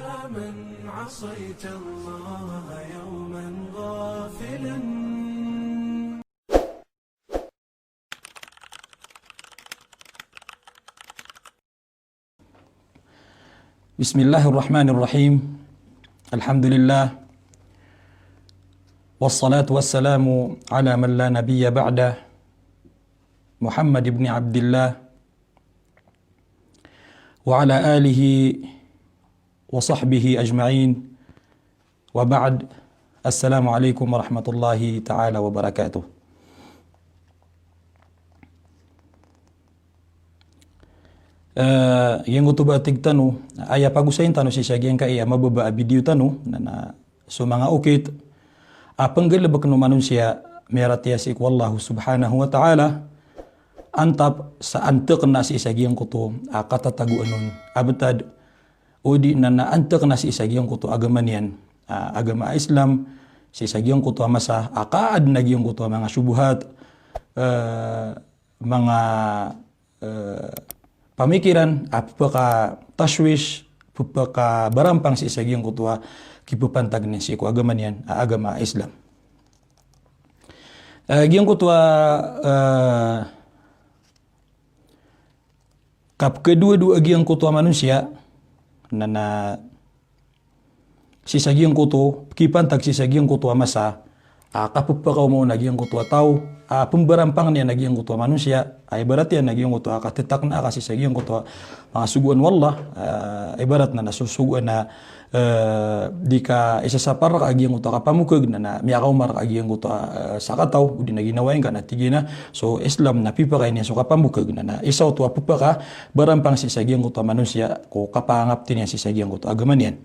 يا من عصيت الله يوما غافلا. بسم الله الرحمن الرحيم. الحمد لله والصلاة والسلام على من لا نبي بعده محمد بن عبد الله وعلى آله وصحبه أجمعين وبعد. السلام عليكم ورحمة الله تعالى وبركاته. Yang utubatig tanu aya pagusayin tanu si syagyan ka iya mababa video tanu na sumanga ukit apang galabak no manusia merat yasik wallahu subhanahu wa ta'ala antap sa antek na si syagyan kuto akatatagu anon abtad udi na antek na si syagyan kuto agaman yan agama Islam si syagyan kuto masa akaad nagyang kuto mga syubuhat mga pamikiran apaka tashwish apaka barampang si isagyang kutua kipupantag ni si agama niyan agama Islam. Giyang kutua kap kedua-dua giyang kutua manusia na si isagyang kutu kipantag si isagyang kutua masa kapupakaw mo nagyang kutua tao pemberampang niya nagyang kutua manusia ibarat yan nagyang kutua katitak na kasi nagyang kutua mga suguan wallah ibarat na nasusuguan na di ka isasapar ka agyang kutua kapamukag na miyakaw mar agyang kutua sakataw di na ginawain ka na tigina so Islam na pipakay niya so kapamukag na isaw tuwa pupaka berampang si nagyang kutua manusia ko kapangap tin yan si nagyang kutua agaman yan.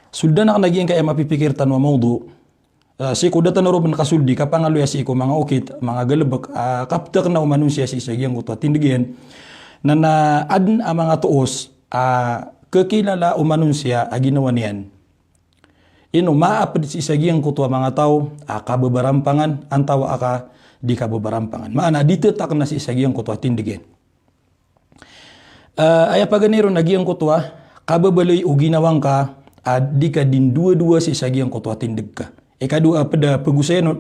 Sudah nak nagyang kaya mapipikir tanwa maudu si ko datan ro kasuldi kapangalo ya si ko mga ukit mga galebek kaptek na manusia si sagyang kuto tindigen na adn ang mga tuos kekilala manusia ginawa niyan ino maapad si sagyang kuto mga tao kababarampangan antawa aka di kababarampangan maana ditetak na si sagyang kuto tindigen aya paganiro nagyang kuto kababaloy o ginawang ka di ka din dua-dua si sagyang kuto tindig ka kadua pada pegusayan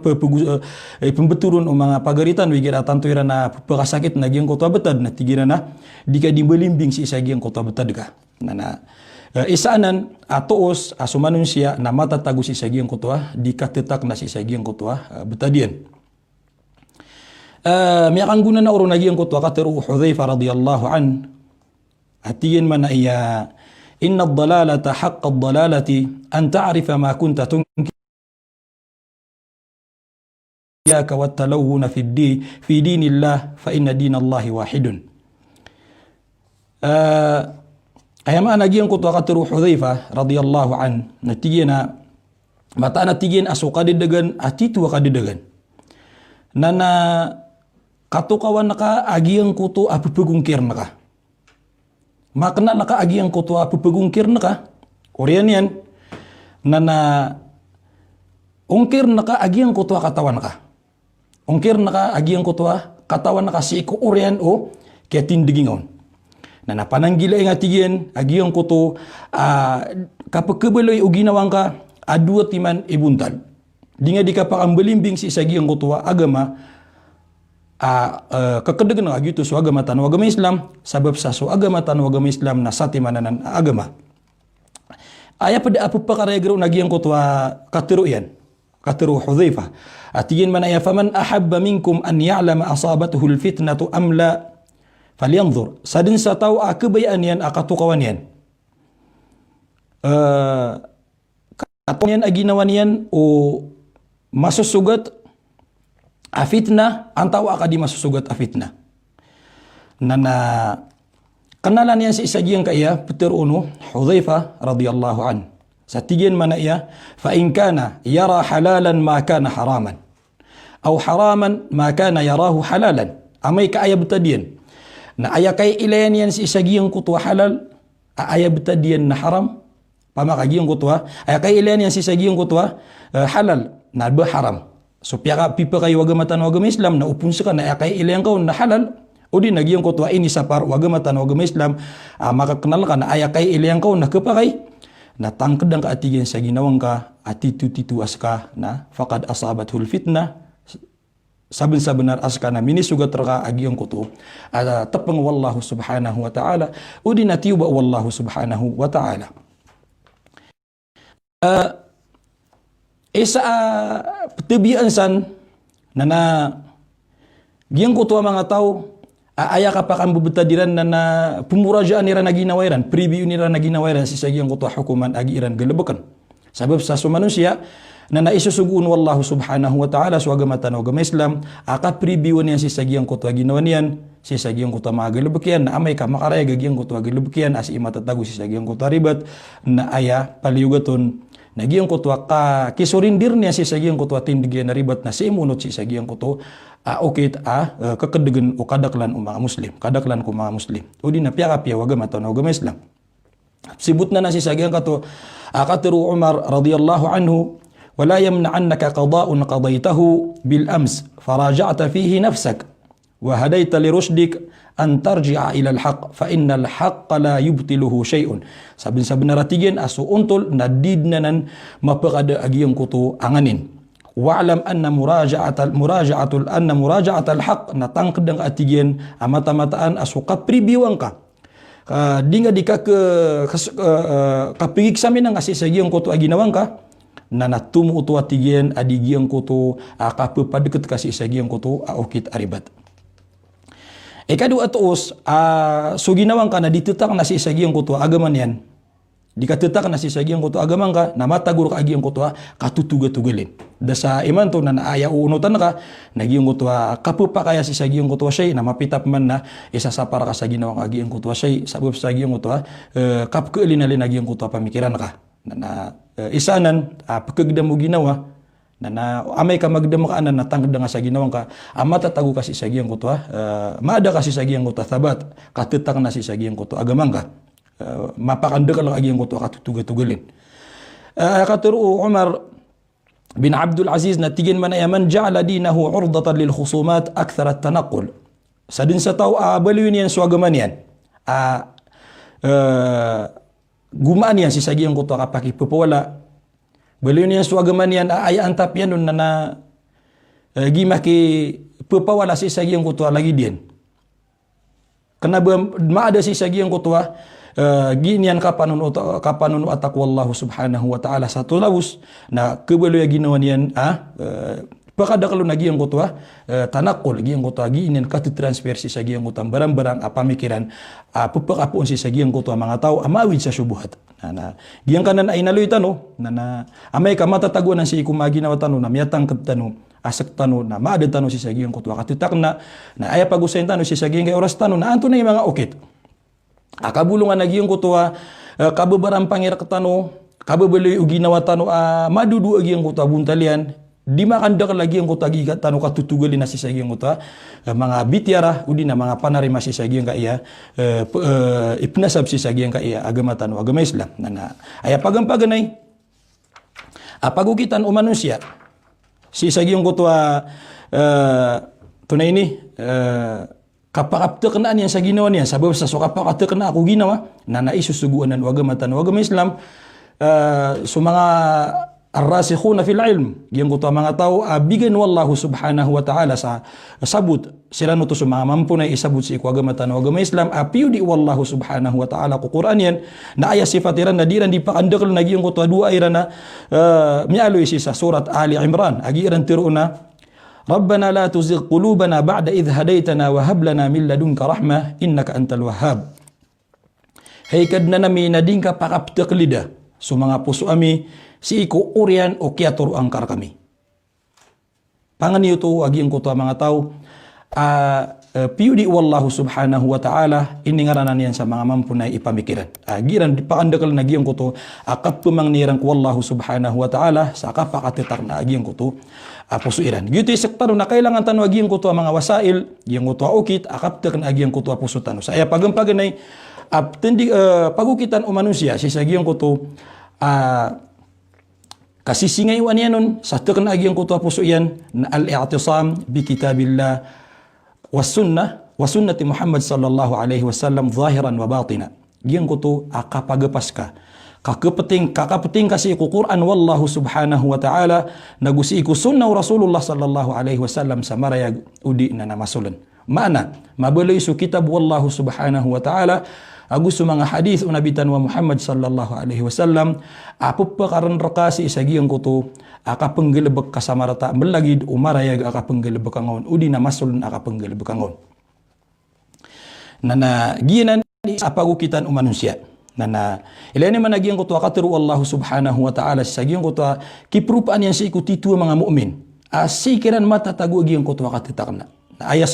pembeturun mga pagaritan wigira tantuira na pakasakit na giyang kota betad na tigira na di ka dimbelimbing si isa giyang kota betad ka na isaanan atoos aso manusia na matatago si isa giyang kota di katetak na si isa giyang kota betadian miyakang guna na oro na giyang kota kateru Hudhaifa radhiyallahu an atiyan man iya inna ad-dalalata haqqa ad-dalalati an ta'rifa ma kunta tunkir iyyaka wat-talawwuna fi dinillah fa inna dinallahi wahidun. Ayama nagyang kutu akaturu Hudhaifa radhiyallahu an natigena mata natigen aso kadidagan atitu kadidagan nana katukawan naka agiyang kutu apupugungkir naka makna naka agiyang kutu apupugungkir naka orian yan nana ungkir naka agiyang kutu katawan naka ungkir naka agiyang kutua katawan naka si ko urian o ketin digingon na napananggila nga tigyan agiyang kutu kapagkabeloy o ginawang ka adua timan ibuntal di nga di ka pakambalimbing si agiyang kutua agama kakadagan nga agito so agama tan agama Islam sabab sa so agama tan agama Islam na sa timananan agama aya pada apu pakarayagro nagyang kutua katiro yan katiro Hudhaifa atiyin man ay faman ahabba minkum an ya'lama asabatuhu alfitnatu am la falyanzur sadin sa tao akabayan yan akatukawan yan katukawan yan aginawan yan o masusugat afitna antaw akadi masusugat afitna nana kanalan yan si isagyang kaya Peter uno Hudhaifa radhiyallahu an sa tigyan man iya fa in kana yara halalan ma kana haraman aw haraman ma kana yarahu halalan amay ka aya betadian na aya kay ilayan yan si isagyang kutu halal aya betadian na haram pamakagiyang kutu aya kay ilayan yan si isagyang kutu halal na ba haram so piaka pipa kay wagamatan wagam Islam na upun sa na aya kay ilayan ka na halal Udi nagyang kutwa ini sa par agama Islam, maka kenal ka na ayakay ilayang kau na kapakay, na tangkad ang kaatigen sa ginawang ka, at titu-tituas ka na fakad asabathul fitna, sabun sa benar aska na minisugat raka agiyang kuto, at tapang wallahu subhanahu wa ta'ala, udi natiuba wallahu subhanahu wa ta'ala. Isa tabian san na giyang kuto mga tao, aya ka pa kang bubutadiran na pumurajaan nira na ginawairan, preview nira na ginawairan si sagiyang kuto hukuman agi iran galabakan. Sabab sa manusia na naisusugun wallahu subhanahu wa ta'ala sa agama Islam, aka preview niya si sagiyang kuto ginawa niyan, si sagiyang kuto mga galabakyan, na amay ka makaraya gagiyang kuto galabakyan, as imatatago si sagiyang kuto ribat, na aya paliugaton, nagiyang kuto ka kisurindir niya si sagiyang kuto tindigyan na ribat na si imunot si sagiyang kuto, kakadegan o kadaklan o mga Muslim, kadaklan ko mga Muslim. O di na piya agama Islam. Sibut na si sagiyang kato, akatiru Umar radiyallahu anhu, wala yamna'annaka qada'un qadaytahu bil ams, faraja'ta fihi nafsak, wa hadayta li rushdik, an tarji'a ila al-haq, fa innal haqqa la yubtiluhu syai'un. Sabin naratigen aso untol na didnanan mapakada agiyang kuto anganin. Wa'lam anna muraja'atul haq, na tangkad ang atigen amata-mataan aso kapribiwang ka. Di nga di ka kapigik sa amin ang asisagiyang kuto aginawang ka, na natumu uto atigen adigiyang kuto kapapadeket kasi isagiyang kuto okit aribat. Ikadua tuos, so ginawang ka na ditutak na si isagiyang kuto agaman yan, di katutak na si isagiyang kuto agaman ka, na matagur ka agiyang kuto katutuga-tugalin. Dasa iman to na naaya uunutan ka, nagiyang kuto kapupa kaya si isagiyang kuto siya, na mapitap man na isasapara ka sa ginawang agiyang kuto siya, sabab sa agiyang kuto kapkuilinalin agiyang kuto pamikiran ka. Isanan, pagkagdam mo ginawa, na amay ka magdamo ka na tangkad nga sa ginawang ka, matatago ka si sagiyang kuto, maada ka si sagiyang kuto, tabat, katitak na si sagiyang kuto, agamang ka, mapakanda ka lang agiyang kuto, katutuga-tugalin. Katuro Umar bin Abdul Aziz na tigin man ayaman, ja'ala dinahu urdatan lil khusumat akthar at-tanaqul. Sa din sa tao, baliw niyan so agaman yan. Gumaan yan si sagiyang kuto kapag ipupawala. Baliw niyan so agaman yan, ay antap yan nun na gimaki pupawala si sagiyang kuto lagi din. Kenapa maada si sagiyang kuto ginian kapanun atak wallahu subhanahu wa ta'ala satu lawus na kebalo ya ginawan yan pakada kalau nagi yang kutu tanakul gi yang kutu ginian katu transfersi sagi yang kutu barang-barang pamikiran pupak apun si sagi yang kutu mga tao amawid sa subuhat na giyang kanan ay naluy tano na amay ka matataguan si kumagi na tano na miyatang tano asak tano na maada tano si sagi yang kutu katitak na aya pagusayin tano si sagi yang oras tano na anto na yung mga okit. Akabulungan nagiyong kutuwa, kababarang pangirak tano, kababaloy uginawa tano, madudu agiyong kutuwa buntalian, di makanda ka lagi ang kutuwa gigat tano katutugali na si sagiyong kutuwa, mga bityara, udi na mga panarima si sagiyong kaiya, ipnasab si sagiyong kaiya, agama tano, agama Islam. Aya pagampaganay, pagukitan o manusia, si sagiyong kutuwa, tunay ni, kapakapta na niya sa ginawa niya, sabab sa so kapakapta na ako ginawa, na naisusuguan ng agama Islam, so mga arrasikhuna fil ilm, yung kuto mga tao, bigyan wallahu subhanahu wa ta'ala sa sabut, sila no to sa mga mampu na isabut sa agama Islam, piyudi wallahu subhanahu wa ta'ala ku Quran yan, na aya sifatiran na diran di pakandakal na yung kuto dua iran na mialoy si sa surat Ali Imran, agi iran tiro na, Rabbana la tuzigh qulubana ba'da idh hadaytana wa hab lana min ladunka rahmah innaka antal wahhab. Hay kadna nami nading ka pakaptek lida so mga puso ami si iko urian o kiatur angkar kami. Pangan ito aging ko to mga tao piyudi wallahu subhanahu wa ta'ala iningaranan yan sa mga mampu na ipamikiran. Giran pakandakal na giyang ko to akap pumangniran ko wallahu subhanahu wa ta'ala sa kapakatitak na agiyang ko to pusuiran. Gitu isektaro na kailangan tano agiyang ko to mga wasail, giyang ko to ukit, akaptak na agiyang ko to puso tano. Sa aya pagampaganay, pagukitan o manusia, sa giyang ko to kasisingaywan yan nun, sa tak na agiyang ko to puso yan, na al-i'tisam bi kitabillah was sunnah wa sunnati Muhammad sallallahu alaihi wasallam zahiran wa batina. Giang kutu akapagapaska. Kakapeting kasi iku Quran wallahu subhanahu wa ta'ala nagusi iku sunnah Rasulullah sallallahu alaihi wasallam sa marayag udi na namasulan. Mana mabaloy su kitab wallahu subhanahu wa ta'ala agus mga hadith unabitan wa Muhammad sallallahu alaihi wasallam apupakaran rakasi isagiang kutu akapenggelebek kasamarata belagid umarayag akapenggelebek angon udi namasulan akapenggelebek angon. Nana ginan apagukitan manusia. Nana ilani managiang kutu akatiru Allah subhanahu wa ta'ala sagiang kutu kiprupaan yang siikuti tua mga mukmin asikiran mata tagu giang kutu akatitakna. Ayat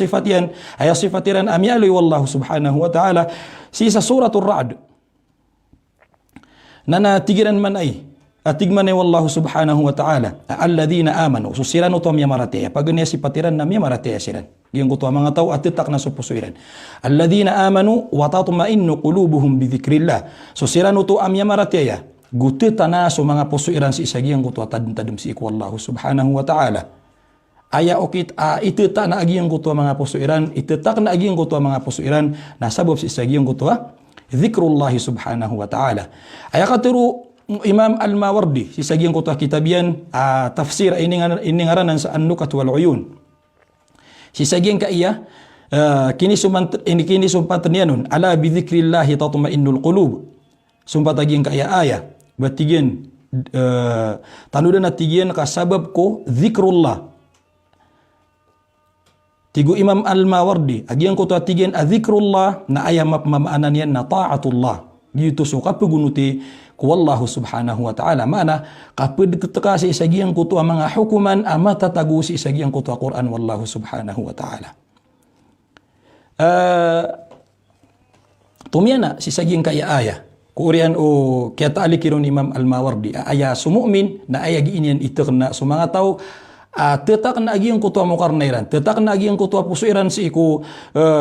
sifatiran amialui wallahu subhanahu wa ta'ala sisa suratul Ra'd. Nana tigiran manay atigmanay wallahu subhanahu wa ta'ala alladhina amanu susiran utom yamarate paganya sipatiran na yamarate siran giang kutu mga tao atitak na supusuiran alladhina amanu wa tatma'innu qulubuhum bi dzikrillah susiran uto am yamarate ya gutita na so mga pusuiran si isagiang kutu atadum si iku wallahu subhanahu wa ta'ala aya okit itetak na agiang kutu mga pusuiran itetak na agiang kutu mga pusuiran na sabab si isagiang kutu dzikrullah subhanahu wa ta'ala aya katiru Imam Al-Mawardi si sagiang kutu kitabian tafsir ini ngaranan sa An-Nukat wal Uyun si sagiang ka iya kini sumpat niyanun ala bi dzikrillah tatma'innul qulub sumpat agiang ka iya aya batigen tanudan atigen ka sabab ko zikrullah tigu Imam Al-Mawardi agiang kutu atigen zikrullah na aya mapmamaanan yan na ta'atullah gitu so kapagunuti ku wallahu subhanahu wa ta'ala mana kapag keteka si isagiang kutu mga hukuman amata tagu si isagiang kutu Quran wallahu subhanahu wa ta'ala tumiana si isagiang kaya aya kurian o kaya taalikiron Imam Al-Mawardi aya sumu'min na aya giinian itikna so mga tao tetak na agiang kutu mukarnairan tetak na agiang kutu pusuiran si iku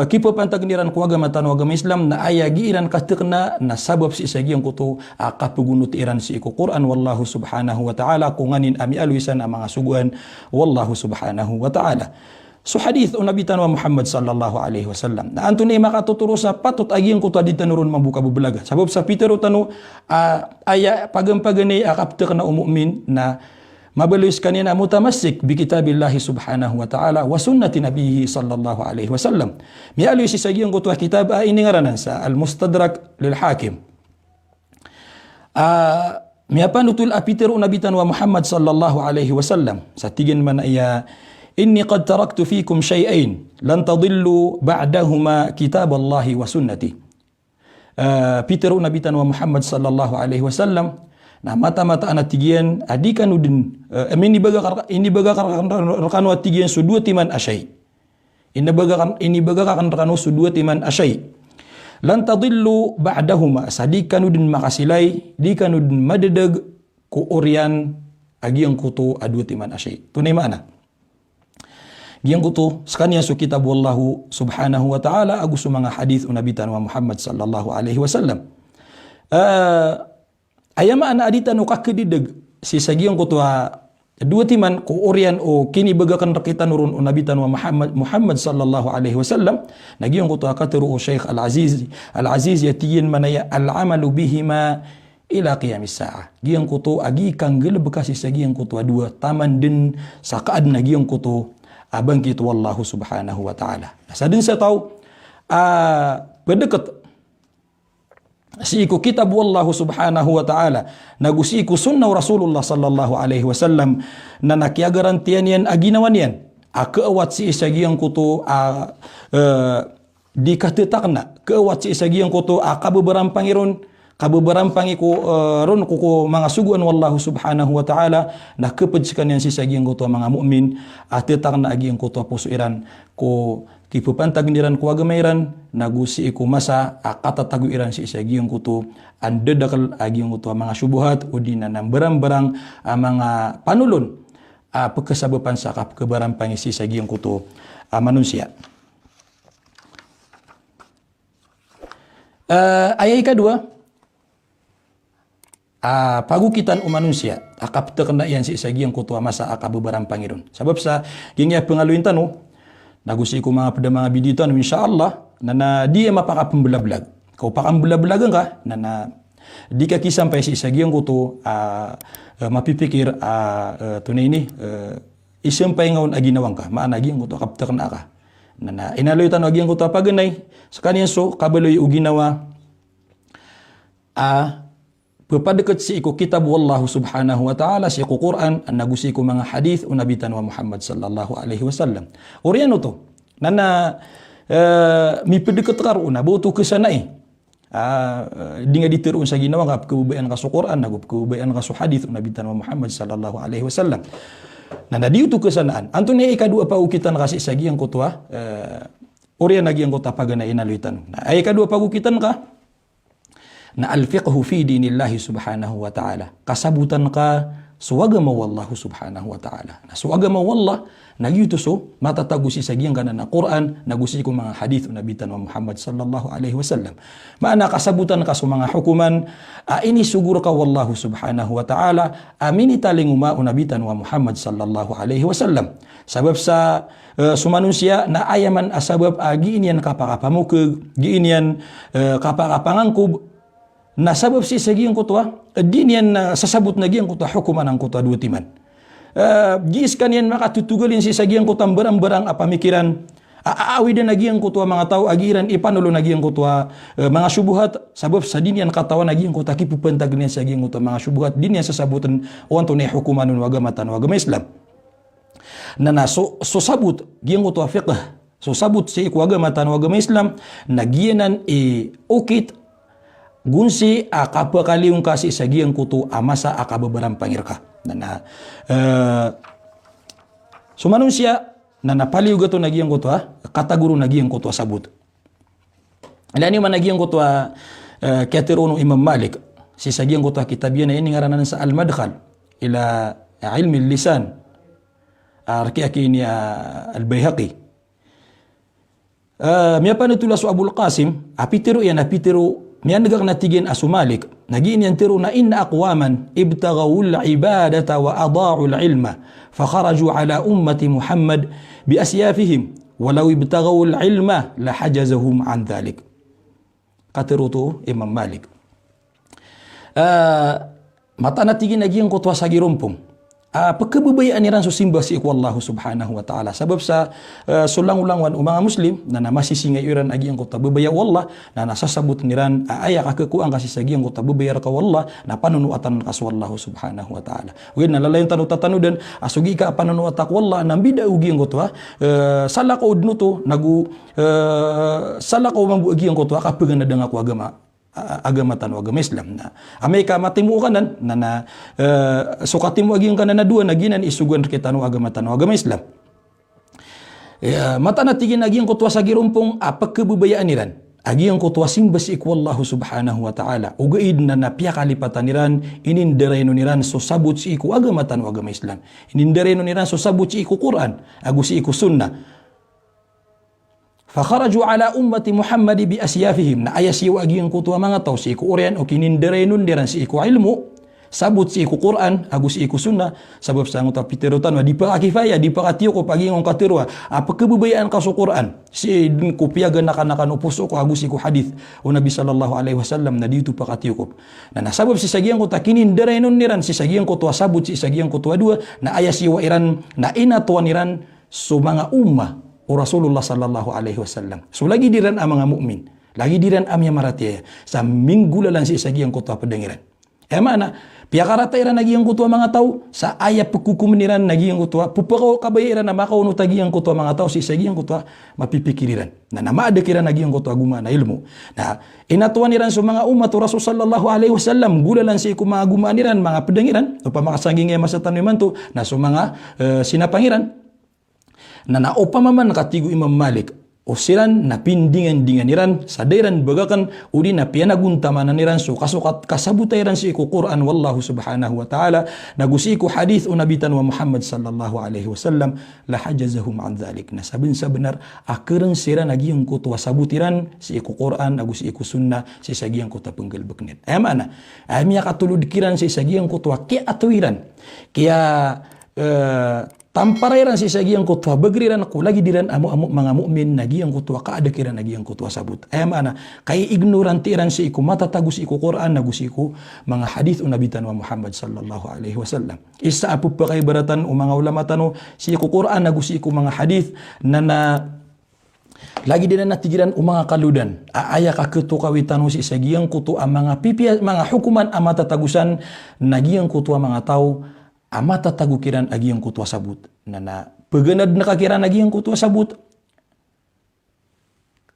kipapantagniran ku agama tan agama Islam na aya giiran katekna na sabab si isagiang kutu kapugunut iran si iku Quran wallahu subhanahu wa ta'ala kunganin ami alwisan ang mga suguan wallahu subhanahu wa ta'ala. So hadith unabitan wa Muhammad sallallahu alaihi wasallam na anto ni makatuturo sa patut agiang kutu aditanurun mabuka bubulaga sabab sa pitero tanu aya pagampagani akaptek na umumin na mabalis kanina mutamassik bi kitabillahi subhanahu wa ta'ala wa sunnati nabiyhi sallallahu alaihi wasallam mialu si sagiang kutu kitab ini ngaranan sa Al-Mustadrak lil Hakim miapan utul apiter unabitan wa Muhammad sallallahu alaihi wasallam sa tigin man iya inni qad taraktu fikum shay'ain lan tadillu ba'dahuma kitaballahi wa sunnati Peter unabitan wa Muhammad sallallahu alaihi wasallam na mata-mata anak tigian adikan udin ini baga rekan tigian su dua timan asyai ini baga kan rekan su dua timan asyai lan tadillu ba'dahuma sadikan udin makasilai dikan udin madedeg ku orian agiang kutu adu timan asyai tunai mana giang kutu sekania su kitab wallahu subhanahu wa ta'ala agus mga hadith unabitan wa Muhammad sallallahu alaihi wasallam ayama ana adita no kakedidag si sagiang kutua dua timan ko orian o kini bagakan rakitan nurun unabitan wa Muhammad sallallahu alaihi wasallam nagiang kutua katiru o Syekh Al-Aziz yatiyin manaya al-amalu bihima ila qiyamis sa'ah giang kutu agi kanggel bekas si sagiang kutua dua taman din sakaad nagiang kutu abangkit wallahu subhanahu wa ta'ala sadin sa tahu berdekat si iku kitab wallahu subhanahu wa ta'ala nagusi iku sunnah Rasulullah sallallahu alaihi wasallam na nakiagaran tiyan yan aginawan yan keawat si isagiang kutu dikatetakna keawat si isagiang kutu kabebaran pangiron iku ron kuku mga suguan wallahu subhanahu wa ta'ala na kepejikan yan si isagiang kutu mga mukmin atetak na agiang kutu pusuiran ko kipupantagniran ku agamairan nagusi iku masa akatatagu iran si isagiang kutu andedakal agiang kutu mga syubuhat udina ng barang-barang mga panulun pagkasabapan sa kebarang pangisi isagiang kutu manusia. Ayat kedua pagukitan manusia akap terkena yan si isagiang kutu masa akabebarang pangiron sabab sa gingya pengaluin tanu Nagusi ko mga pada mga biditan insyaallah na dia mapaka pembelah-belag. Kau pakam belah-belag ka na di ka sampai si sagiang ko to mapipikir tunay ni isimpay ngaon aginawang ka maana agiang ko to kaptakan ka na inaloy tan agiang ko to paganay sa kaniya so kabaloy uginawa Pepadakat si iku kitab wallahu subhanahu wa ta'ala si iku Quran an nagusi ko mga hadith o nabitan wa Muhammad sallallahu alaihi wasallam. Oriano to nana mi pedekat karo na boto kesana di nga ditiruon sa ginawa nga kebubayan ka sa Quran nagup kebubayan ka sa hadith o nabitan wa Muhammad sallallahu alaihi wasallam. Nana diu to kesanaan. Antun ni ikadua pa ukitan kasi sa giyang kutwa orian lagi ang kota pagana inaluitan. Na ay kadua pagukitan ka na al-fiqhu fi dinillahi subhanahu wa ta'ala. Kasabutan ka suwagama wallahu subhanahu wa ta'ala. Na suwagama wallah, nagyutuso, matatagusi sa giyang kanan na Quran, nagusi ko mga hadith o nabitan wa Muhammad sallallahu alaihi wasallam. Maana kasabutan ka sa mga hukuman, ini sugur ka wallahu subhanahu wa ta'ala, amin italing o nabitan wa Muhammad sallallahu alaihi wasallam. Sabab sa sumanusia na ayaman asabab giinian kapakapamukag, giinian kapakapangangkub, na sabab si sagiyang kutwa din yan sasabot na giyang kutwa hukuman ang kutwa dua timan gis kanyan makatutugalin si sagiyang kutwa barang-barang apamikiran aawi din na giyang kutwa mga tao agiran ipanulo na giyang kutwa mga syubuhat sabab sa din yan katawan na giyang kutwa kipupantag niya sa giyang kutwa mga syubuhat din yan sasabutan wanto na hukuman nun wagamatan wagama Islam na so sabut giyang kutwa fiqh so sabut si wagamatan wagama Islam na giyanan ukit gunsi akapakaliung kasi sa giyang kuto amasa akababarang pangirka na sumanusia na napaliw gato na giyang kuto kataguro na giyang kuto sabut alani man na giyang kuto katiruno Imam Malik si sa giyang kuto kitabiyan na ini ngaranan sa Al-Madkhal ila ilmi lisan arki ni Al-Bayhaqi miya pa natulas Abul Qasim apitiro Miyan nagak natigin asumalik, nagiin yan tiro na inna aqwaman ibtagawul ibadata wa adaa'ul ilma, fakharaju ala ummati Muhammad bi asyafihim, walau ibtagawul ilma lahajazahum an dhalik. Katiro to Imam Malik. Mata natigin nagiin kutwa sa girumpong. Pagkababayaan niran so simba si Allah subhanahu wa ta'ala sabab sa sulang-ulangwan o mga Muslim na namasisingay iran agi ang kota babaya wallah na nasasabot niran ayak akakuang kasi sa giyang kota babayar ka wallah na panunuatan ka sa Allah subhanahu wa ta'ala uwin nalalayan tanutatanudan asugi ka panunuatak wallah nang bida ugi ang kota salako udnuto salako mambuagi ang kota kapagan na dangak agamatan agama Islam na Amerika matimu kanan na sukatimu agi kanan na dua naginan isugan kita no agamatan agama Islam mata natigin agi ang kutwa sa girumpong pagkabubayaan niran agi ang kutwa simbas ikwallahu subhanahu wa ta'ala ugaid na napia kalipatan niran inindereno niran so sabut si iku agamatan agama Islam inindereno niran so sabut si iku Quran agu si iku sunnah Fakharaju ala ummati Muhammad bi asyafihim na ayasiwa agi ang kutwa mga tao si iku orian o kininderenon diran si iku ilmu sabut si iku Quran agu si iku sunnah sabab sa nguta piterutan wa di pa kifaya di pa katiyo ko pagi ngong katirwa apa kebubayaan ka sa Quran si din ko piagan nakan upuso ko agu si iku hadith o Nabi sallallahu alaihi wasallam na dito pa katiyo ko na nasabab si sagiang ko ta kininderenon niran si sagiang kutwa sabut si sagiang kutwa dua na ayasiwa iran na inatuan niran so mga ummah o Rasulullah sallallahu alaihi wasallam. So lagi diran ang mga mukmin, lagi diran ang mga maratiya sa minggula lang si isagi ang kutwa padangiran. Mana piakarata iran nagi ang kutwa mga tao sa ayat pagkukumeniran nagi ang kutwa pupakaw kabayiran na makauno tagi ang kutwa mga tao si isagi ang kutwa mapipikiriran na namaada kiran nagi ang kutwa guma na ilmu. Na inatuan niran sa mga umat o Rasul sallallahu alaihi wasallam gula lang si iku mga gumaniran mga padangiran o pamakasanging ay masatan naman to na sa mga sinapangiran na naopamaman katigo Imam Malik o siran napindingan-dingan niran sadairan bagakan udi na pianaguntamanan niran so kasukat kasabutairan si iku Quran wallahu subhanahu wa ta'ala nagusi iku hadith o nabitan wa Muhammad sallallahu alaihi wasallam lahajazahum an dhalik na sabin sa benar akiran sira nagiyang kutwa sabutiran si iku Quran agus iku sunnah si sagiyang kutwa penggelbeknit mana ayamiya katulud kiran si sagiyang kutwa kia atuiran kia Tamparairan si sagiang kutua begeriran aku lagi diran amu-amu mga mukmin nagiang kutua ka ada kiran nagiang kutua sabut. Ay mana kay ignorantiran si iku mata tagus iku Quran nagus iku mga hadith unabitan wa Muhammad sallallahu alaihi wasallam. Isa apu pa kay baratan o mga ulama tano si iku Quran nagus iku mga hadith na lagi din na tigiran o mga kaludan. Aaya ka kawitan si sagiang kutu ang mga pipi mga hukuman amata tagusan nagiang kutu ang mga tao amata tagukiran agi yang kutua sabut. Nana pegenad nakakiran agi yang kutua sabut.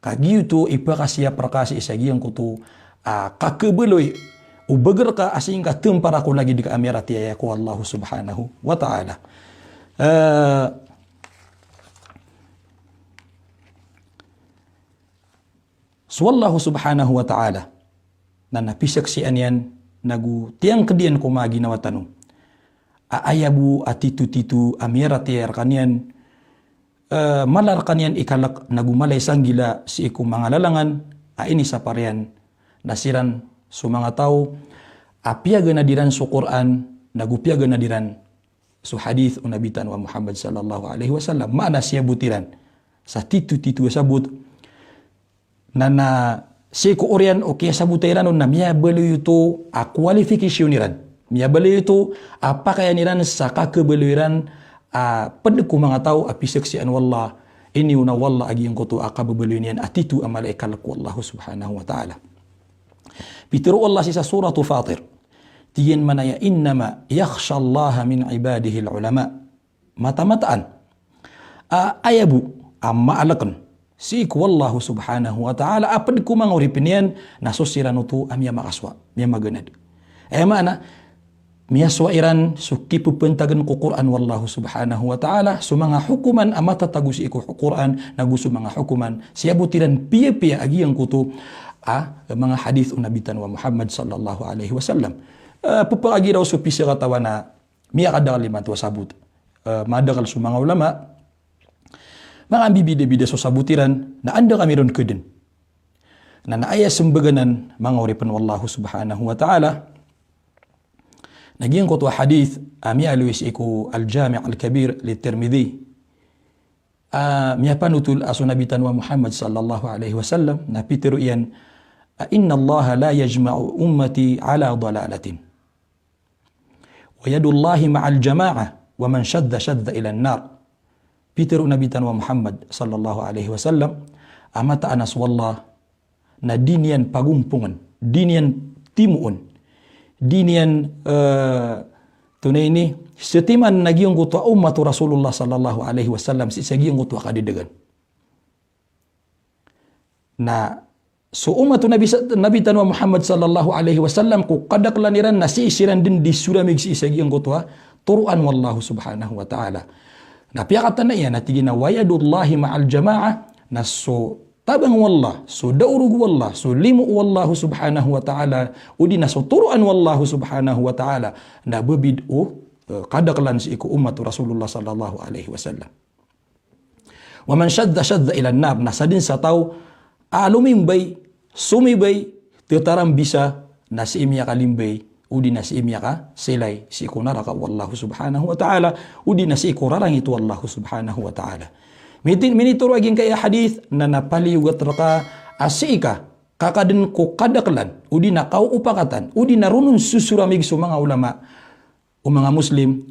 Kagi itu ipakasya prakasi isagi yang kutu kakebeloy ubeger ka asing ka tempar aku lagi di akhirat ya ku Allah subhanahu wa ta'ala. Wallahu subhanahu wa ta'ala nana pisaksian yan nagu tiang kedian ko magi nawatanu. Ayabu atitu-titu amirat tiar kanian malar kanian ikalak nagumalay sanggila si iku mga lalangan ini sa parian nasiran su mga tao apiaga na diran su Quran nagupiaga na diran su hadith unabitan wa Muhammad sallallahu alaihi wasallam mana siya butiran sa titu-titu sabut nana si iku orian o kaya sabutairan na miya belu ito qualification Mia beli itu apa kaya niran saka kebeluiran pedeku mga tao api seksian wallah ini una wallah agi yang kotu aka bebeluinian atitu amalaika laku Allah subhanahu wa ta'ala. Bitiru Allah sisa suratu Fatir. Tiyan manaya innama yakhsha Allah min ibadihi ulama. Mata-mataan. Ayabu amma alakan. Siku wallahu subhanahu wa ta'ala apedeku mga uripinian nasusiran utu amya makaswa. Mia maganad. Mana Miyaswa iran suki pupentagan ku Quran wallahu subhanahu wa ta'ala sumanga hukuman amata tagus iku Quran nagusu mga hukuman siabutiran pia-pia agi yang kutu mga hadith unabitan wa Muhammad sallallahu alaihi wasallam pupagi daw su pisi katawana miya kadal lima tua sabut madakal su mga ulama mga bibide-bide so sabutiran na anda kami ron keden na naaya sembaganan mga uripan wallahu subhanahu wa ta'ala. Nagiyan ko to hadith miya luis iku al-Jami' al-Kabir li-Tirmidhi. Miya panutul asunabitan wa Muhammad sallallahu alaihi wasallam na pitiru iyan inna Allah la yajma'u ummati ala dalalatin. Wa yadullahi ma'al jama'ah wa man shadda ila an-nar. Pitiru nabitan wa Muhammad sallallahu alaihi wasallam amata anas wallah na dinian pagumpungan, dinian timuun. Dinian tunay ini setiman nagiyong kutua umat Rasulullah sallallahu alaihi wasallam si sagiyong kutua kadidegan. Na so umat Nabi tanwa Muhammad sallallahu alaihi wasallam ku kadaklaniran na siisiran din di suramig si sagiyong kutua turuan wallahu subhanahu wa ta'ala. Na piyakatan na iyan natigina wayadullahi ma'al jama'ah na so tabang wallah, so daurug wallah, so limu wallahu subhanahu wa ta'ala, udina so turuan wallahu subhanahu wa ta'ala, na bebid kadaklan si iku umat Rasulullah sallallahu alaihi wasallam. Wa man shadda ila nab, na sadin sa tao, alumimbay, sumibay, tetaram bisa, na si imya kalimbay, udina si imya ka, silay, si iku naraka wallahu subhanahu wa ta'ala, udina si iku rarang itu wallahu subhanahu wa ta'ala. Minituro aging kaya hadith na napaliugat raka asika kakadin ko kadaklan udi na kau upakatan udi na runun susuramig sa mga ulama o mga muslim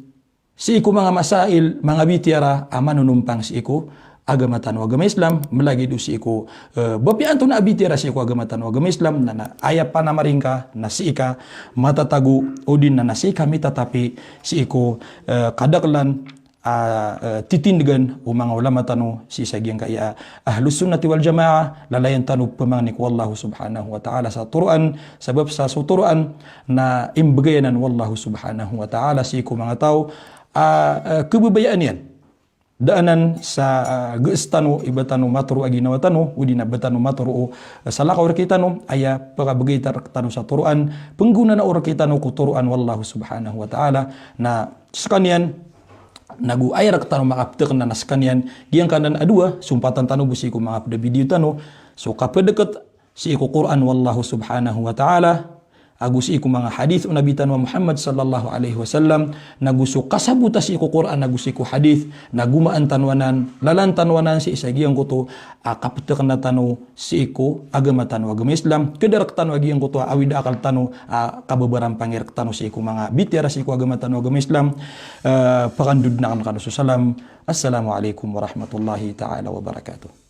si iku mga masail mga bitiara amanunumpang si iku agamatan o agama Islam melagi do si iku bapian to na bitiara si iku agamatan o agama Islam na ayap pa na maringka na si ika matatagu udi na nasika mitatapi si iku kadaklan titindigan o mga ulama tano si sagyang kaya ahlus sunnati wal jamaah lalayan tano pamangnik wallahu subhanahu wa ta'ala sa turuan sabab sa suturuan na imbagayanan wallahu subhanahu wa ta'ala si ko mga tao kebabayaan yan daanan sa geestano ibatano maturu aginawa tano udina batano maturu sa lakaw rakitano aya pagabagay tano sa turuan pengguna na orakitano ko turuan wallahu subhanahu wa ta'ala na sakanian nagu ayar tanu makaptek na naskanian giyang kanan adua sumpatan tanu busi ko mga video tanu so kapedeket si iku Quran wallahu subhanahu wa ta'ala agus iku mga hadith Nabi tanwa Muhammad sallallahu alaihi wasallam nagusu kasabutas iku Quran nagus iku hadith nagumaan tanwanan lalan tanwanan si isagiang kuto kapetek na tanu si iku agama Islam kederak tanu agiang kuto awida akal tanu kababaran pangir tanu si iku mga bitira si iku agama Islam pakandud na kan Assalamualaikum warahmatullahi taala wabarakatuh.